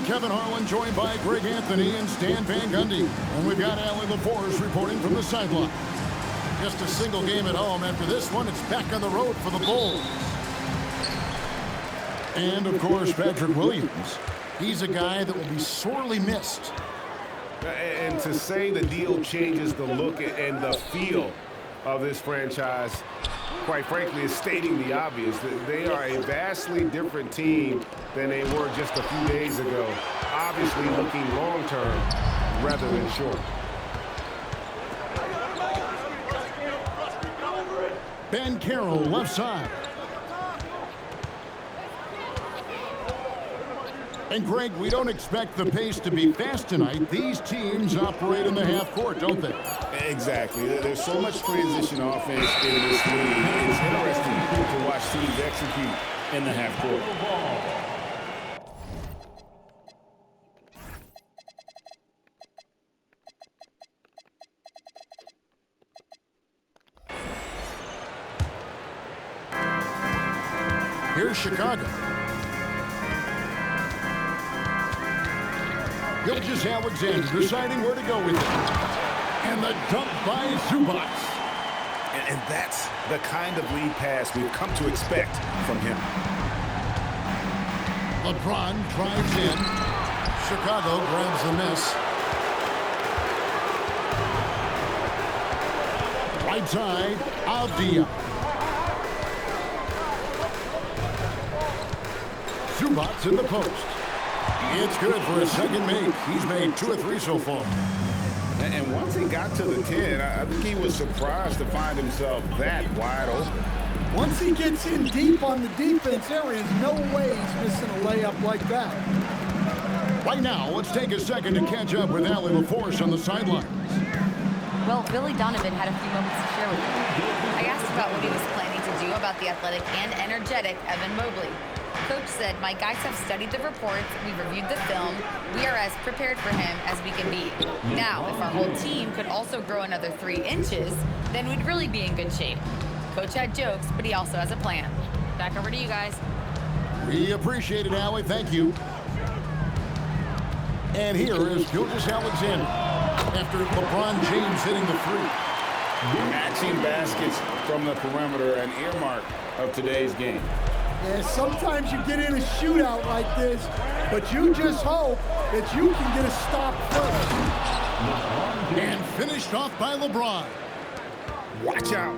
Kevin Harlan, joined by Greg Anthony and Stan Van Gundy. And we've got Allie LaForce reporting from the sideline. Just a single game at home. After this one, it's back on the road for the Bulls. And, of course, Patrick Williams. He's a guy that will be sorely missed. And to say the deal changes the look and the feel of this franchise, quite frankly, is stating the obvious. They are a vastly different team than they were just a few days ago. Obviously looking long-term rather than short. Ben Carroll, left side. And, Greg, we don't expect the pace to be fast tonight. These teams operate in the half court, don't they? Exactly. There's so much transition offense in this league. It's interesting to watch teams execute in the half court. Here's Chicago. Gilgeous-Alexander deciding where to go with it. And the dunk by Zubac. And that's the kind of lead pass we've come to expect from him. LeBron drives in. Chicago grabs the miss. Right side, Avdia. Zubac in the post. It's good for a second make. He's made 2 or 3 so far. And once he got to the 10, I think he was surprised to find himself that wide open. Once he gets in deep on the defense, there is no way he's missing a layup like that. Right now, let's take a second to catch up with Allie LaForce on the sidelines. Well, Billy Donovan had a few moments to share with me. I asked about what he was planning to do about the athletic and energetic Evan Mobley. Coach said, my guys have studied the reports, we've reviewed the film, we are as prepared for him as we can be. Now, if our whole team could also grow another 3 inches, then we'd really be in good shape. Coach had jokes, but he also has a plan. Back over to you guys. We appreciate it, Allie. Thank you. And here is Gilgeous-Alexander after LeBron James hitting the 3. Matching baskets from the perimeter, an earmark of today's game. Yeah, sometimes you get in a shootout like this, but you just hope that you can get a stop first. And finished off by LeBron. Watch out.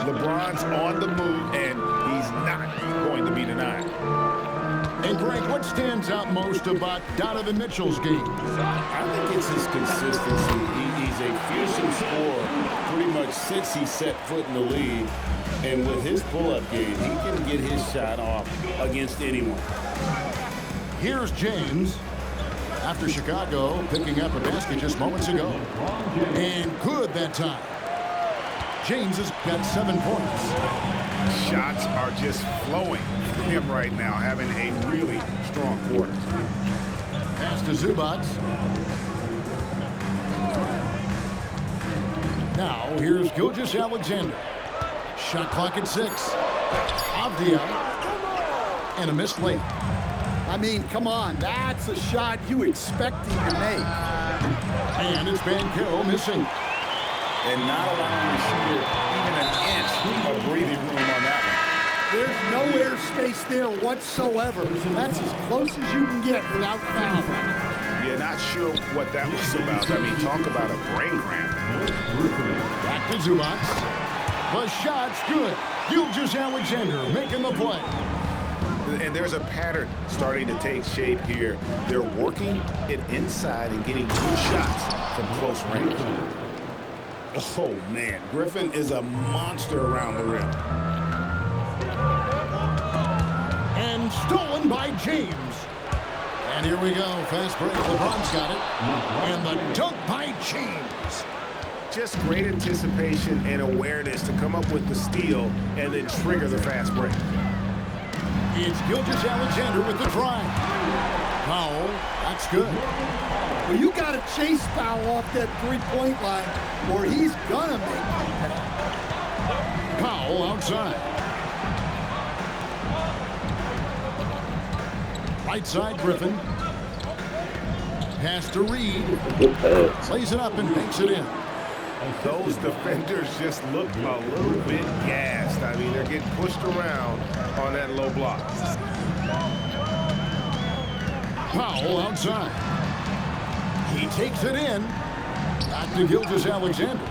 LeBron's on the move, and he's not going to be denied. And, Greg, what stands out most about Donovan Mitchell's game? I think it's his consistency. He's a fearsome scorer pretty much since he set foot in the league. And with his pull-up game, he can get his shot off against anyone. Here's James after Chicago picking up a basket just moments ago. And good that time. James has got 7 points. Shots are just flowing from him right now, having a really strong quarter. Pass to Zubac. Now, here's Gilgeous-Alexander. Shot clock at 6. Avdia. And a missed layup. I mean, come on. That's a shot you expect him to make. And it's Van Carroll missing. And not allowing the shooter even an inch of breathing room on that one. There's no airspace there whatsoever. That's as close as you can get without fouling. Yeah, not sure what that was about. I mean, talk about a brain cramp. Back to Zubac. The shot's good. Gilgeous-Alexander making the play. And there's a pattern starting to take shape here. They're working it inside and getting 2 shots from close range. Oh, man. Griffin is a monster around the rim. And stolen by James. And here we go. Fast break. LeBron's got it. And the dunk by James. Just great anticipation and awareness to come up with the steal and then trigger the fast break. It's Gilgeous-Alexander with the drive. Powell, that's good. Well, you got to chase Powell off that 3-point line, or he's gonna make it. Powell outside. Right side, Griffin. Pass to Reed. Plays it up and makes it in. Those defenders just look a little bit gassed. I mean, they're getting pushed around on that low block. Powell outside. He takes it in. Back to Gilgeous-Alexander.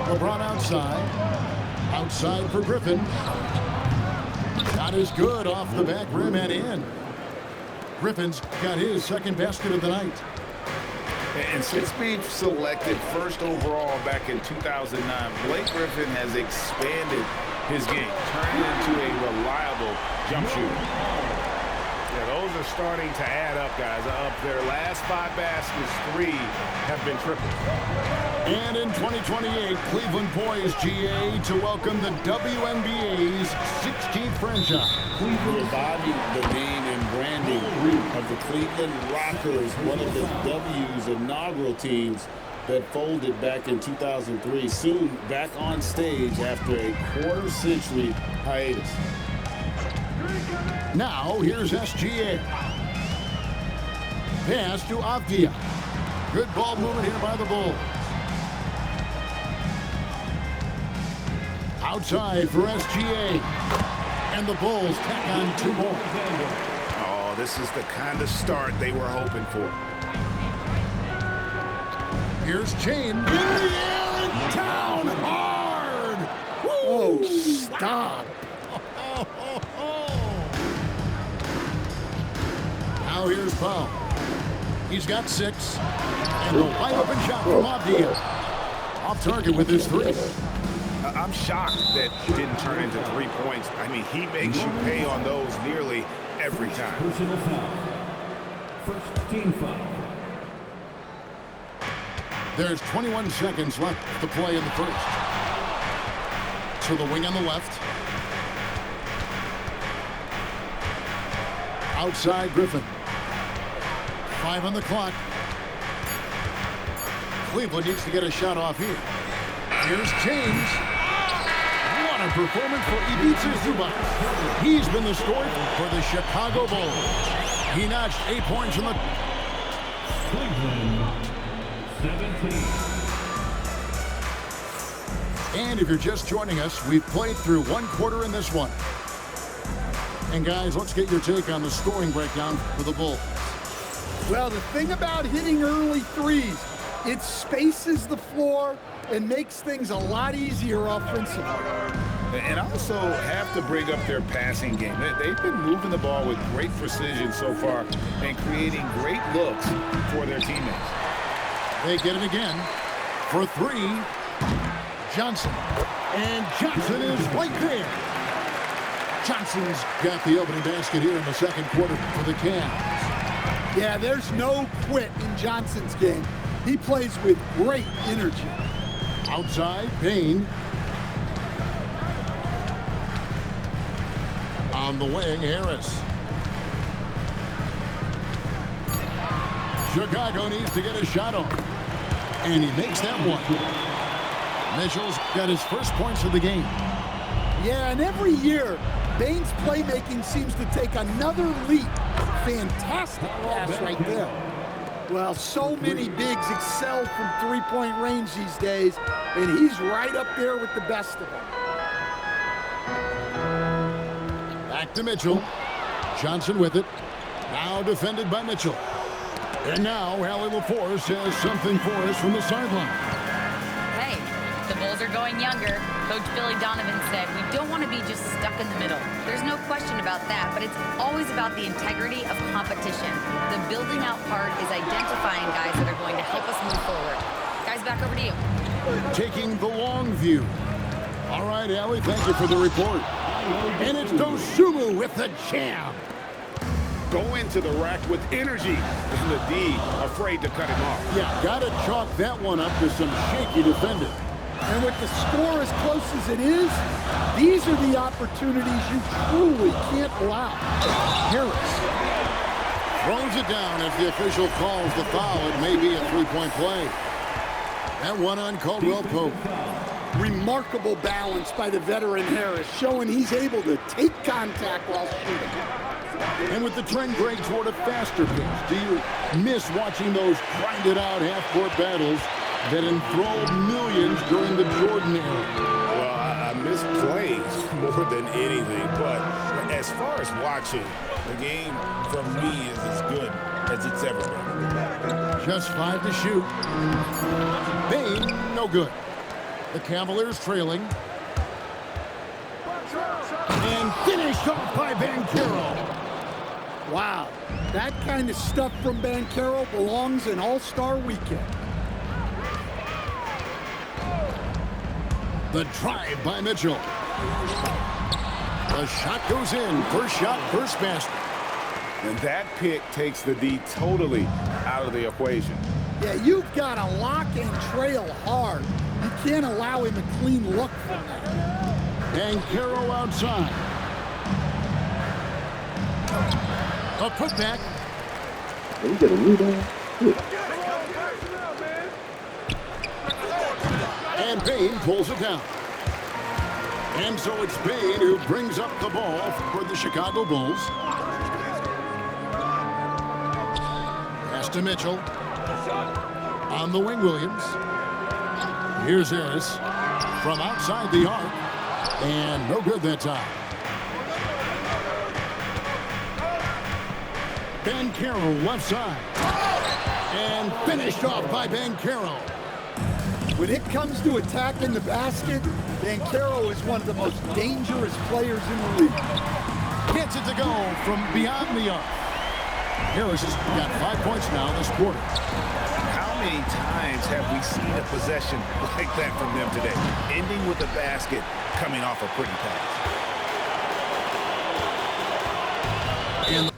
LeBron outside. Outside for Griffin. Not as good off the back rim and in. Griffin's got his second basket of the night. And since being selected first overall back in 2009, Blake Griffin has expanded his game, turning into a reliable jump shooter. Yeah, those are starting to add up, guys. Of their last 5 baskets, 3 have been triples. And in 2028, Cleveland poised, GA, to welcome the WNBA's 16th franchise. Cleveland embodied the name and branding of the Cleveland Rockers, one of the W's inaugural teams that folded back in 2003, soon back on stage after a quarter-century hiatus. Now, here's SGA. Pass to Avdia. Good ball movement here by the Bulls. Outside for SGA. And the Bulls tack on 2 more. Oh, this is the kind of start they were hoping for. Here's Chain. In the air and down hard. Woo! Oh, stop. Now here's Powell. He's got 6. And the wide open shot from Avdia. Off target with his 3. I'm shocked that it didn't turn into 3 points. I mean, he makes you pay on those nearly every time. Personal foul. First team foul. There's 21 seconds left to play in the first. To the wing on the left. Outside Griffin. 5 on the clock. Cleveland needs to get a shot off here. Here's James. What a performance for Ivica Zubac. He's been the story for the Chicago Bulls. He notched 8 points in the... Cleveland, 17. And if you're just joining us, we've played through 1 quarter in this one. And guys, let's get your take on the scoring breakdown for the Bulls. Well, the thing about hitting early threes, it spaces the floor and makes things a lot easier offensively. And also have to bring up their passing game. They've been moving the ball with great precision so far and creating great looks for their teammates. They get it again for 3. Johnson. And Johnson is right there. Johnson's got the opening basket here in the second quarter for the Cavs. Yeah, there's no quit in Johnson's game. He plays with great energy. Outside, Payne. On the wing, Harris. Chicago needs to get a shot on. And he makes that one. Mitchell's got his first points of the game. Yeah, and every year, Bane's playmaking seems to take another leap. Fantastic pass right there. Well, so many bigs excel from three-point range these days, and he's right up there with the best of them. Back to Mitchell. Johnson with it. Now defended by Mitchell. And now Allie LaForce has something for us from the sideline. Hey, the Bulls are going younger. Coach Billy Donovan said, we don't want to be just stuck in the middle. There's no question about that, but it's always about the integrity of competition. The building out part is identifying guys that are going to help us move forward. Guys, back over to you. Taking the long view. All right, Allie, thank you for the report. And it's Dosunmu with the jam. Go into the rack with energy. Isn't the D afraid to cut him off? Yeah, got to chalk that one up to some shaky defending. And with the score as close as it is, these are the opportunities you truly can't allow. Harris throws it down as the official calls the foul. It may be a three-point play. That one on Caldwell Pope. Remarkable balance by the veteran Harris, showing he's able to take contact while shooting. And with the trend, Greg, toward a faster pace, do you miss watching those grinded-out half-court battles that enthralled millions during the Jordan era? Well, I miss plays more than anything, but as far as watching, the game for me is as good as it's ever been. Just 5 to shoot. Bane, no good. The Cavaliers trailing. And finished off by Banchero. Wow, that kind of stuff from Banchero belongs in All-Star Weekend. The drive by Mitchell. The shot goes in. First shot, first basket. And that pick takes the D totally out of the equation. Yeah, you've got to lock and trail hard. You can't allow him a clean look from that. Banchero outside. A putback. We get a rebound. And Bane pulls it down. And so it's Bane who brings up the ball for the Chicago Bulls. Pass to Mitchell. On the wing, Williams. Here's Harris from outside the arc. And no good that time. Banchero left side. And finished off by Banchero. When it comes to attacking the basket, Banchero is one of the most dangerous players in the league. Gets it to go from beyond the arc. Harris has got 5 points now this quarter. How many times have we seen a possession like that from them today? Ending with a basket, coming off a pretty pass. And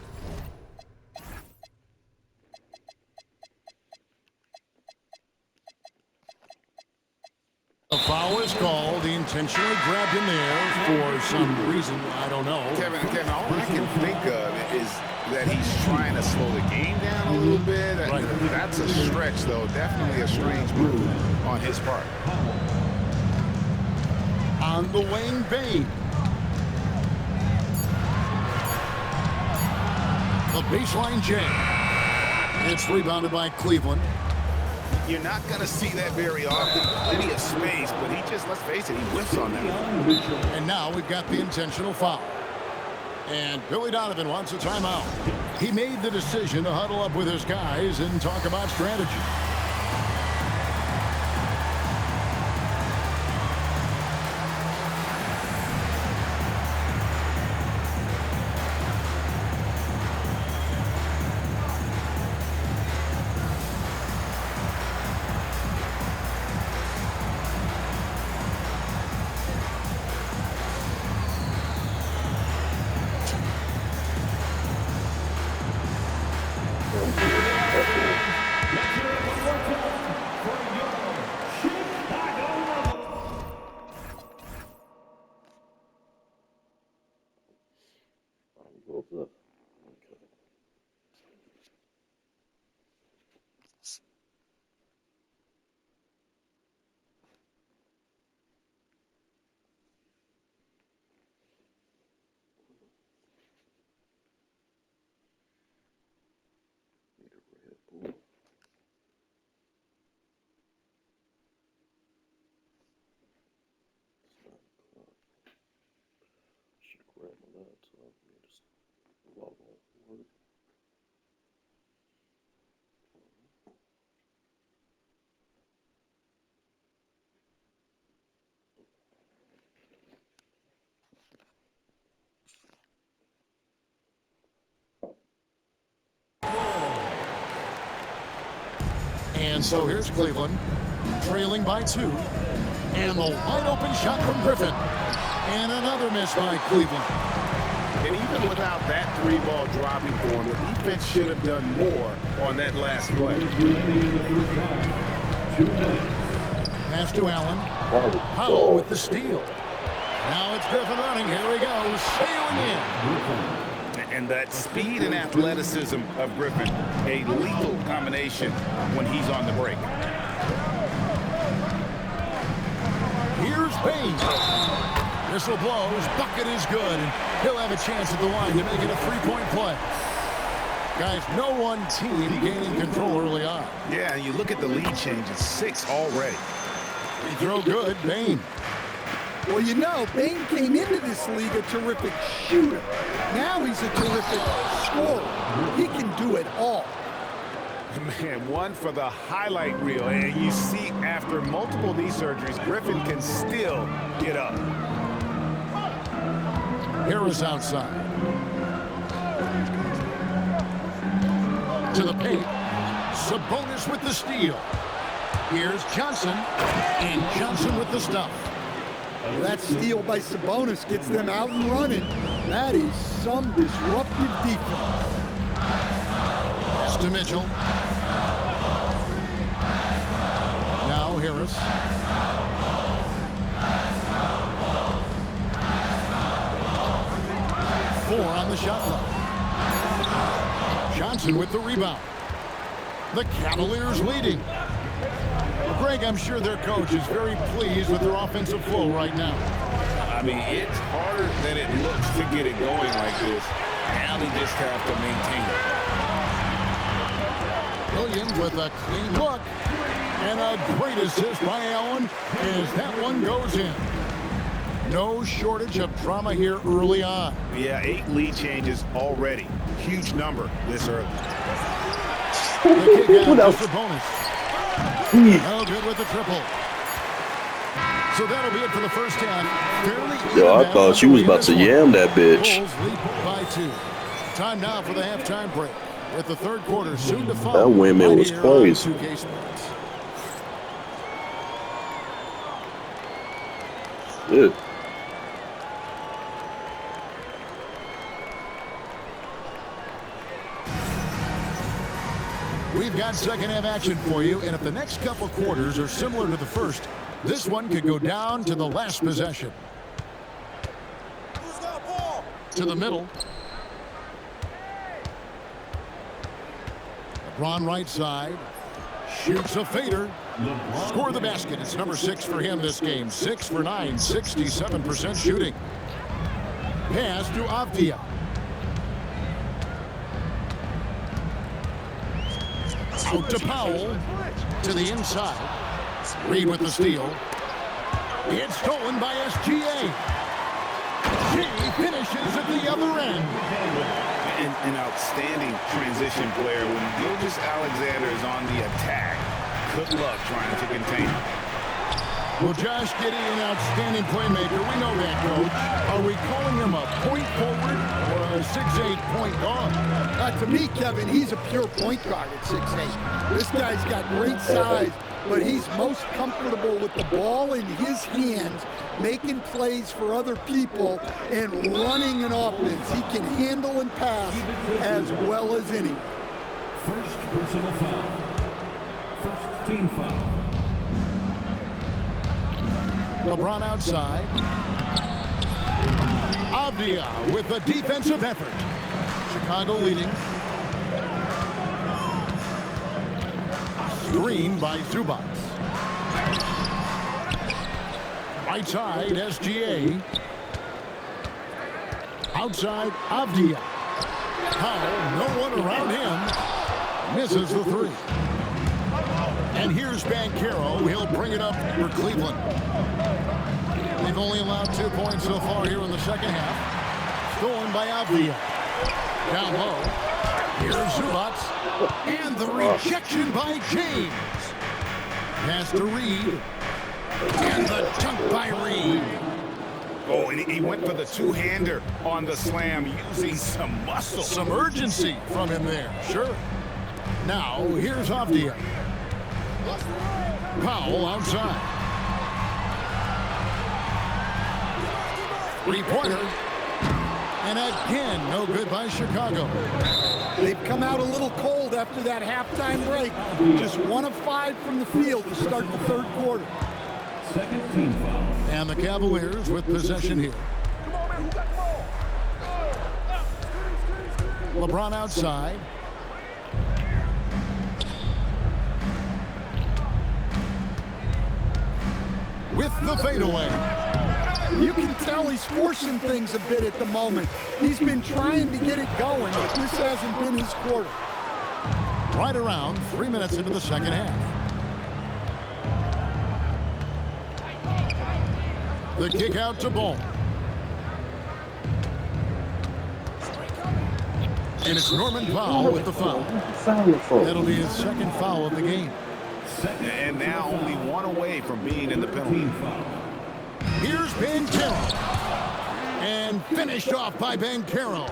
a foul is called. He intentionally grabbed him there for some reason. I don't know. Kevin, all I can think of is that he's trying to slow the game down a little bit. Right. That's a stretch, though. Definitely a strange move on his part. On the wing, Bane. The baseline J. It's rebounded by Cleveland. You're not going to see that very often. Plenty of space, but he just, let's face it, he whiffs on that. And now we've got the intentional foul. And Billy Donovan wants a timeout. He made the decision to huddle up with his guys and talk about strategy. And so here's Cleveland, trailing by 2. And the wide open shot from Griffin. And another miss by Cleveland. And even without that three-ball dropping for him, the defense should have done more on that last play. Pass to Allen. Powell with the steal. Now it's Griffin running. Here he goes, sailing in. And that speed and athleticism of Griffin, a lethal combination when he's on the break. Here's Bane. Whistle blows. Bucket is good. And he'll have a chance at the line to make it a three-point play. Guys, no one team gaining control early on. Yeah, you look at the lead change. It's 6 already. Free throw good. Bane. Well, you know, Bane came into this league a terrific shooter. Now he's a terrific scorer. He can do it all. Man, one for the highlight reel. And you see after multiple knee surgeries, Griffin can still get up. Harris outside. To the paint. Sabonis with the steal. Here's Johnson. And Johnson with the stuff. Well, that steal by Sabonis gets them out and running. That is some disruptive defense. Pass to Mitchell. Now Harris. Four on the shot clock. Johnson with the rebound. The Cavaliers leading. Greg, I'm sure their coach is very pleased with their offensive flow right now. I mean, it's harder than it looks to get it going like this. Now they just have to maintain it. Williams with a clean look. And a great assist by Allen as that one goes in. No shortage of drama here early on. Yeah, 8 lead changes already. Huge number this early. The kick out to Sabonis. No good with the triple. So that'll be it for the first half. Fairly Yo, I thought she was about to yam that bitch. Bulls lead by 2. Time now for the halftime break. With the third quarter soon to follow. That windmill was crazy. Good. We've got second half action for you, and if the next couple quarters are similar to the first, this one could go down to the last possession. To the middle. LeBron right side. Shoots a fader. Score the basket. It's number 6 for him this game. 6 for 9, 67% shooting. Pass to Avdia. Out to Powell. To the inside. Reed with the steal. It's stolen by SGA. She finishes at the other end. An outstanding transition player when Gilgeous-Alexander is on the attack. Good luck trying to contain him. Well, Josh Giddey, an outstanding playmaker. We know that, Coach. Are we calling him a point forward or a 6'8" point guard? To me, Kevin, he's a pure point guard at 6'8". This guy's got great size, but he's most comfortable with the ball in his hands, making plays for other people and running an offense. He can handle and pass as well as any. First personal foul. First team foul. LeBron outside. Avdia with a defensive effort. Chicago leading. Screen by Zubac. Right side, SGA. Outside, Avdia. Powell, no one around him. Misses the 3. And here's Banchero. He'll bring it up for Cleveland. They've only allowed 2 points so far here in the second half. Stolen by Avdia. Down low. Here's Zubac. And the rejection by James. Pass to Reed. And the dunk by Reed. Oh, and he went for the two-hander on the slam, using some muscle. Some urgency from him there, sure. Now, here's Avdia. Powell outside. Three-pointer. And again, no good by Chicago. They've come out a little cold after that halftime break. Just 1 of 5 from the field to start the third quarter. Second team foul. And the Cavaliers with possession here. LeBron outside. With the fadeaway. You can tell he's forcing things a bit at the moment. He's been trying to get it going, but this hasn't been his quarter. Right around 3 minutes into the second half. The kick out to Ball. And it's Norman Powell with the foul. That'll be his second foul of the game. And now only one away from being in the penalty. Here's Banchero. And finished off by Banchero.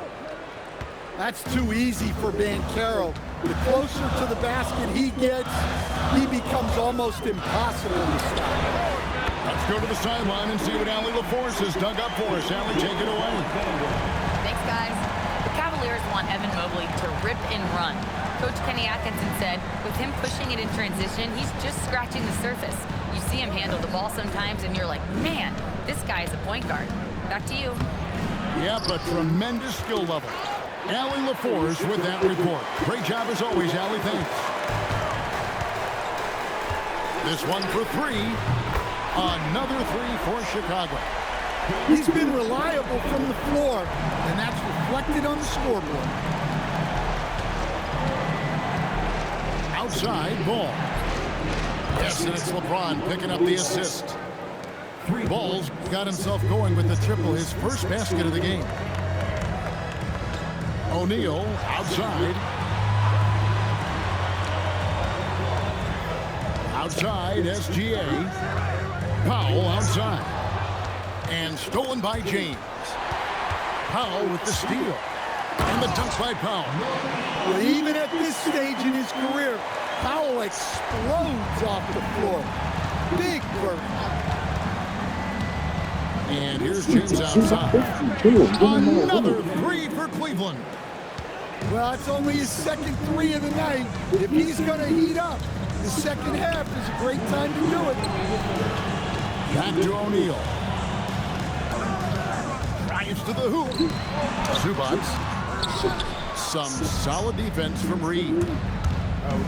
That's too easy for Banchero. The closer to the basket he gets, he becomes almost impossible to stop. Let's go to the sideline and see what Allie LaForce has dug up for us. Allie, take it away. Thanks, guys. The Cavaliers want Evan Mobley to rip and run. Coach Kenny Atkinson said, with him pushing it in transition, he's just scratching the surface. You see him handle the ball sometimes, and you're like, man, this guy is a point guard. Back to you. Yeah, but tremendous skill level. Allie LaForce with that report. Great job as always, Allie. Thanks. This one for three. Another three for Chicago. He's been reliable from the floor, and that's reflected on the scoreboard. Outside Ball. Yes, and it's LeBron picking up the assist. Ball's got himself going with the triple, his first basket of the game. O'Neal outside. Outside SGA. Powell outside. And stolen by James. Powell with the steal. And the dunk by Powell. Well, even at this stage in his career, Powell explodes off the floor. Big burn. And here's James outside. Another three for Cleveland. Well, it's only his second three of the night. If he's going to heat up, the second half is a great time to do it. Back to O'Neal. Drives to the hoop. Zubats. Some solid defense from Reed.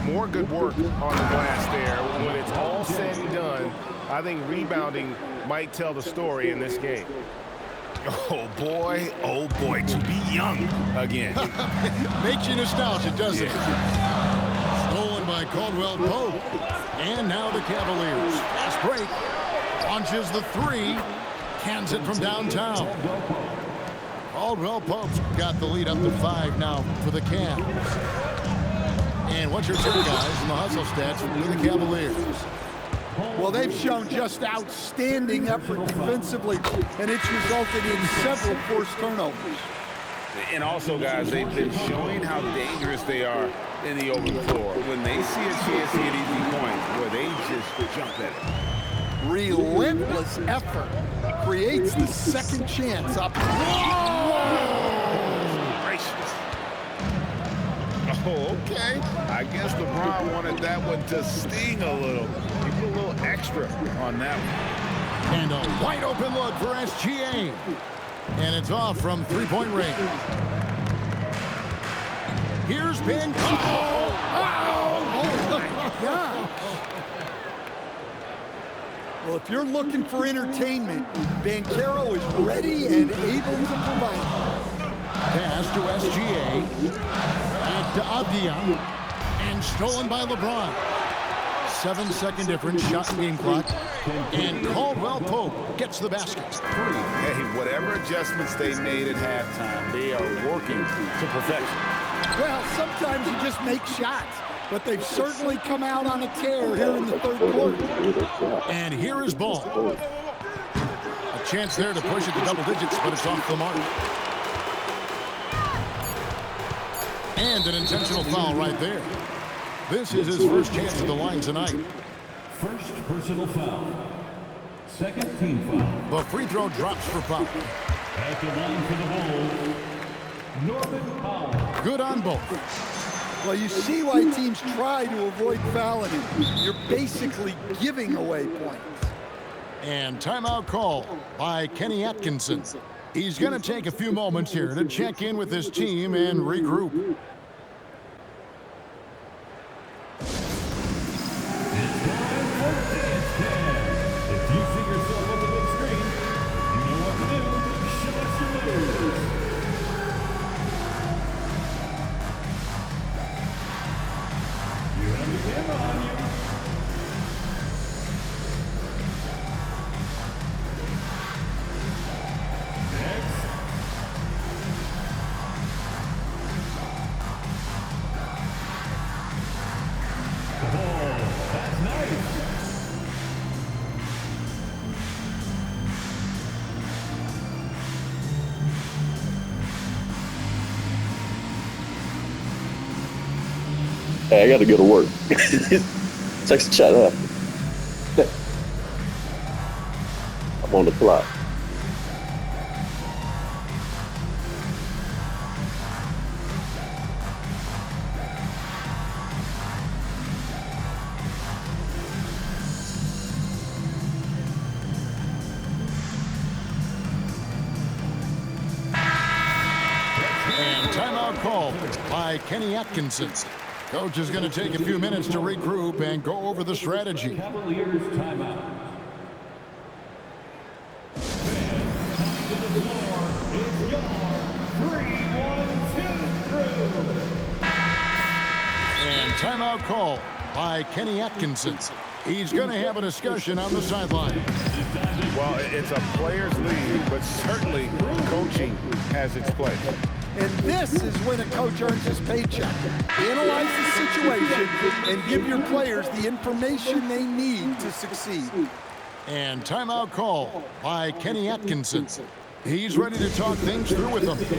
More good work on the glass there. When it's all said and done, I think rebounding might tell the story in this game. Oh boy, to be young again. Makes you nostalgic, doesn't it? Stolen by Caldwell Pope. And now the Cavaliers. Fast break. Launches the three. Cans it from downtown. Caldwell Pope's got the lead up to 5 now for the Cavs. And what's your take, guys, in the hustle stats for the Cavaliers? Well, they've shown just outstanding effort defensively, and it's resulted in several forced turnovers. And also, guys, they've been showing how dangerous they are in the open floor. When they see a chance to get easy points, where they just jump at it. Relentless effort creates the second chance up. Oh, okay. I guess LeBron wanted that one to sting a little. He put a little extra on that one. And a wide open look for SGA. And it's off from three-point range. Here's Banchero. Oh my God. Well, if you're looking for entertainment, Banchero is ready and able to provide. Pass to SGA. Back to Avdia. And stolen by LeBron. 7-second difference, shot and game clock. And Caldwell Pope gets the basket. Hey, whatever adjustments they made at halftime, they are working to perfection. Well, sometimes you just make shots, but they've certainly come out on a tear here in the third quarter. And here is Ball. A chance there to push it to double digits, but it's off the mark. And an intentional foul right there. This is his first chance at the line tonight. First personal foul. Second team foul. The free throw drops for Powell. At the line for the hole, Norman Powell. Good on both. Well, you see why teams try to avoid fouling him. You're basically giving away points. And timeout call by Kenny Atkinson. He's going to take a few moments here to check in with his team and regroup. If you see yourself on the big screen, you Hey, I got to go to work. Text the chat up. I'm on the clock. And timeout called by Kenny Atkinson. Coach is going to take a few minutes to regroup and go over the strategy. Cavaliers timeout. And timeout call by Kenny Atkinson. He's going to have a discussion on the sideline. Well, it's a player's league, but certainly coaching has its place. And this is when a coach earns his paycheck. Analyze the situation and give your players the information they need to succeed. And timeout call by Kenny Atkinson. He's ready to talk things through with them. Make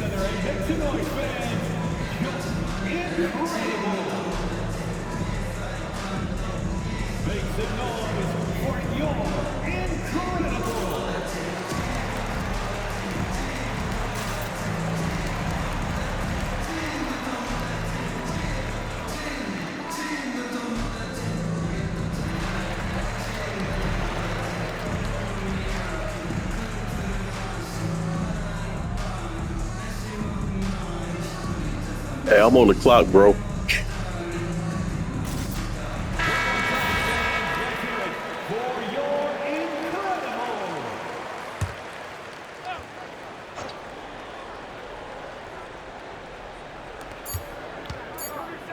some noise for your incredible. Hey, I'm on the clock, bro.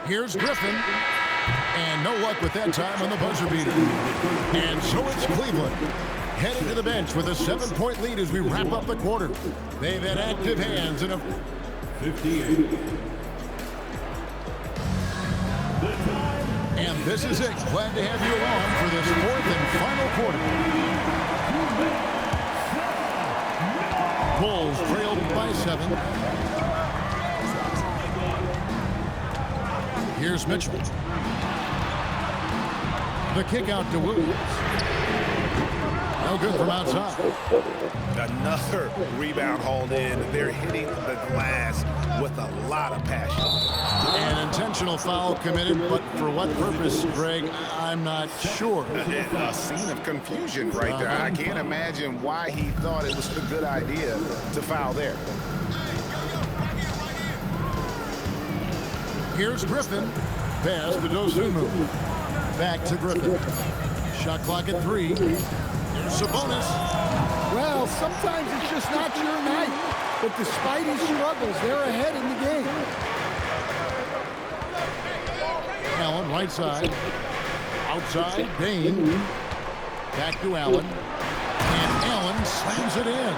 Here's Griffin. And no luck with that time on the buzzer beater. And so it's Cleveland. Heading to the bench with a 7-point lead as we wrap up the quarter. They've had active hands in a 58. And this is it. Glad to have you along for this fourth and final quarter. Bulls trailed by 7. Here's Mitchell. The kick out to Williams. No good from outside. Another rebound hauled in. They're hitting the glass with a lot of passion. An intentional foul committed, but for what purpose, Greg, I'm not sure. A scene of confusion right there. I can't imagine why he thought it was a good idea to foul there. Here's Griffin. Pass to Dosunmu. Back to Griffin. Shot clock at 3. Here's Sabonis. Well, sometimes it's just not your night. But despite his struggles, they're ahead in the game. Allen, right side. Outside, Bain. Back to Allen. And Allen slams it in.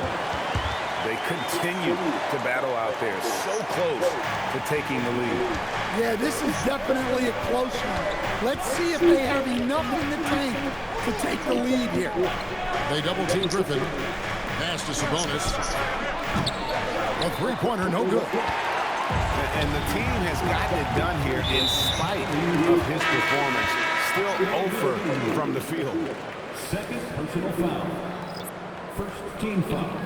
They continue to battle out there, so close to taking the lead. Yeah, this is definitely a close one. Let's see if they have enough in the tank to take the lead here. They double-team Griffin. Pass to Sabonis. A three-pointer, no good. And the team has gotten it done here in spite of his performance. Still 0 from the field. Second personal foul. First team foul.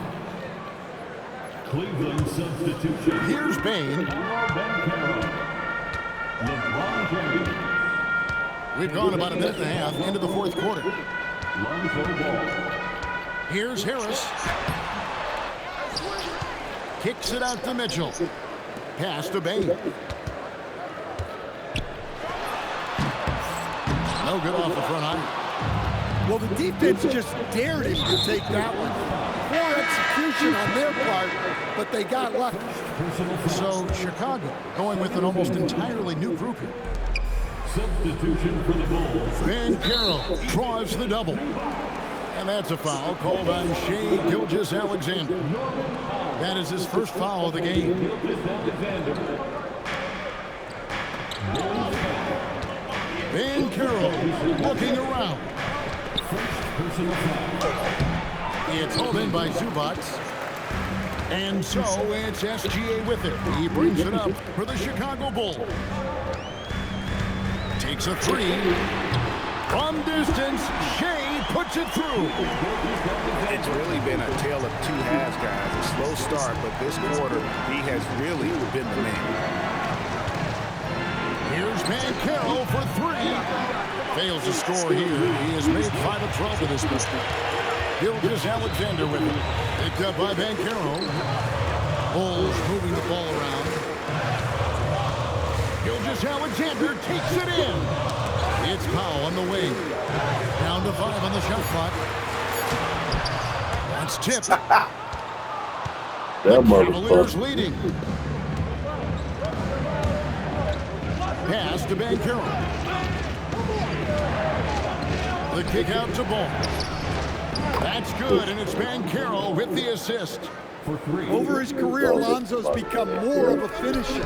Cleveland substitution. Here's Bain. LeBron James. We've gone about a minute and a half into the fourth quarter. Lonzo Ball. Here's Harris. Kicks it out to Mitchell. Pass to Bain. No good off the front eye. Well, the defense just dared him to take that one. Poor execution on their part, but they got lucky. So Chicago going with an almost entirely new group here. Substitution for the Bulls. Van Carroll draws the double. And that's a foul called on Shea Gilgeous-Alexander. That is his first foul of the game. Van Carroll looking around. It's hauled in by Zubac. And so it's SGA with it. He brings it up for the Chicago Bulls. Takes a three. From distance, Shea puts it through. It's really been a tale of two halves, guys. A slow start, but this quarter, he has really been the man. Here's Banchero for three. Fails to score here. He has made 5 of 12 of this one. Gilgeous-Alexander with it. Picked up by Banchero. Bulls moving the ball around. Gilgeous-Alexander takes it in. It's Powell on the wing. Down to 5 on the shot clock. That's tipped. That Cavaliers motherfucker. leading. Pass to Banchero. The kick out to Ball. That's good, and it's Banchero with the assist. Over his career, Lonzo's become more of a finisher,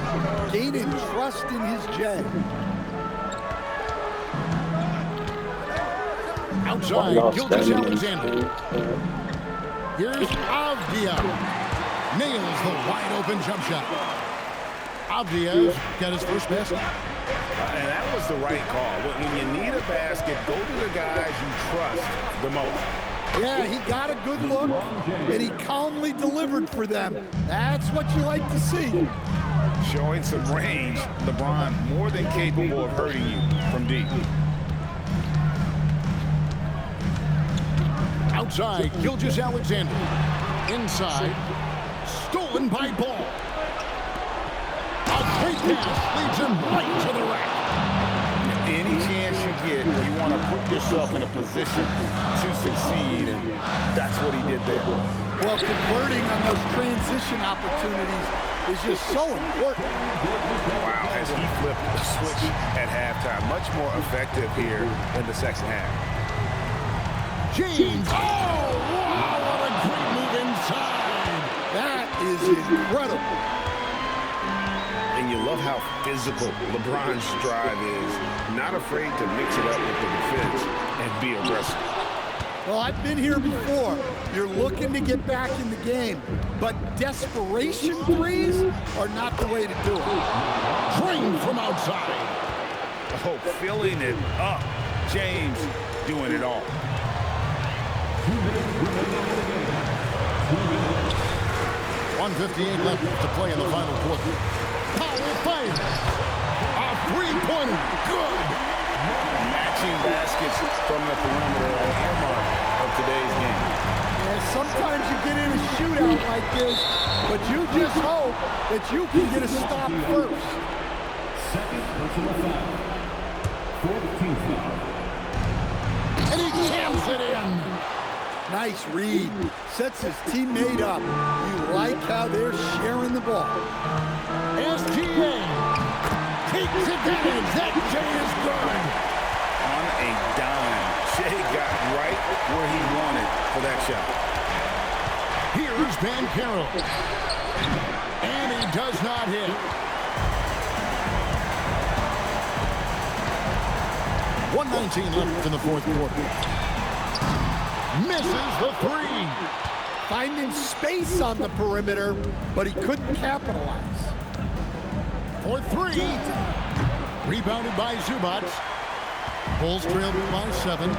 gaining trust in his jab. Outside, Gilgeous-Alexander. Here's Avdia. Nails the wide-open jump shot. Avdia got his first basket. And that was the right call. When you need a basket, go to the guys you trust the most. Yeah, he got a good look, and he calmly delivered for them. That's what you like to see. Showing some range, LeBron more than capable of hurting you from deep. Outside, Gilgeous-Alexander. Inside, stolen by Ball. A great pass leads him right to the rack. Any chance you get, you want to put yourself in a position to succeed, and that's what he did there. Well, converting on those transition opportunities is just so important. Wow, as he flipped the switch at halftime. Much more effective here in the second half. James. Oh, wow, what a great move inside. That is incredible. And you love how physical LeBron's drive is. Not afraid to mix it up with the defense and be aggressive. Well, I've been here before. You're looking to get back in the game, but desperation threes are not the way to do it. Drained from outside. Oh, filling it up. James doing it all. 1:58 left to play in the final quarter. Powell fires. A three-pointer. Good. Matching baskets from the perimeter are the earmark of today's game. And sometimes you get in a shootout like this, but you just hope that you can get a stop first. Second personal foul. 14th foul. And he jams it in. Nice read. Sets his teammate up. You like how they're sharing the ball. SGA takes advantage. That Jay is good. On a dime. Shea got right where he wanted for that shot. Here's Banchero. And he does not hit. .119 left in the fourth quarter. Misses the three. Finding space on the perimeter, but he couldn't capitalize. For three. Rebounded by Zubac. Bulls trailed by 7.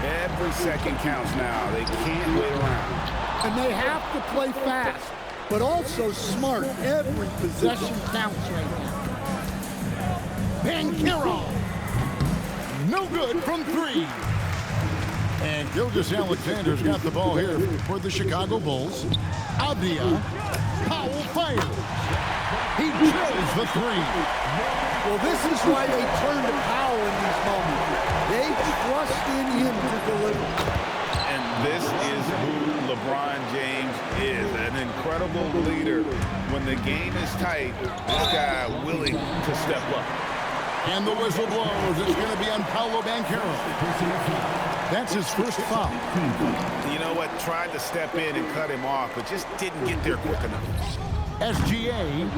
Every second counts now. They can't wait around. And they have to play fast, but also smart. Every possession counts right now. Banchero. No good from 3. And Gilgeous-Alexander's got the ball here for the Chicago Bulls. Avdia. Powell fires. He drills the 3. Well, this is why they turn to Powell in these moments. They trust in him to deliver. And this is who LeBron James is, an incredible leader. When the game is tight, this guy willing to step up. And the whistle blows. It's going to be on Paolo Banchero. That's his first foul. You know what? Tried to step in and cut him off, but just didn't get there quick enough. SGA.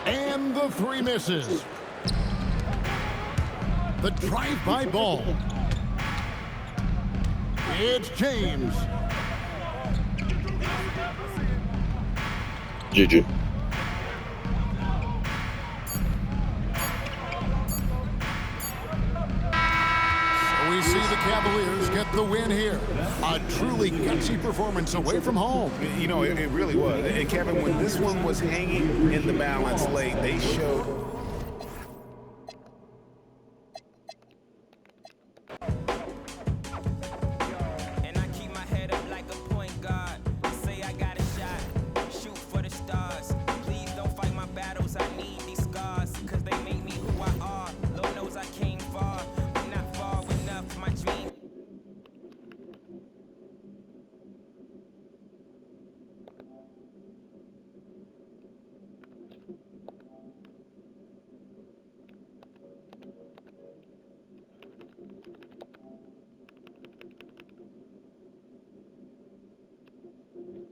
And the 3 misses. The drive-by Ball. It's James. get the win here. A truly gutsy performance away from home. You know, it really was. And Kevin, when this one was hanging in the balance late, they showed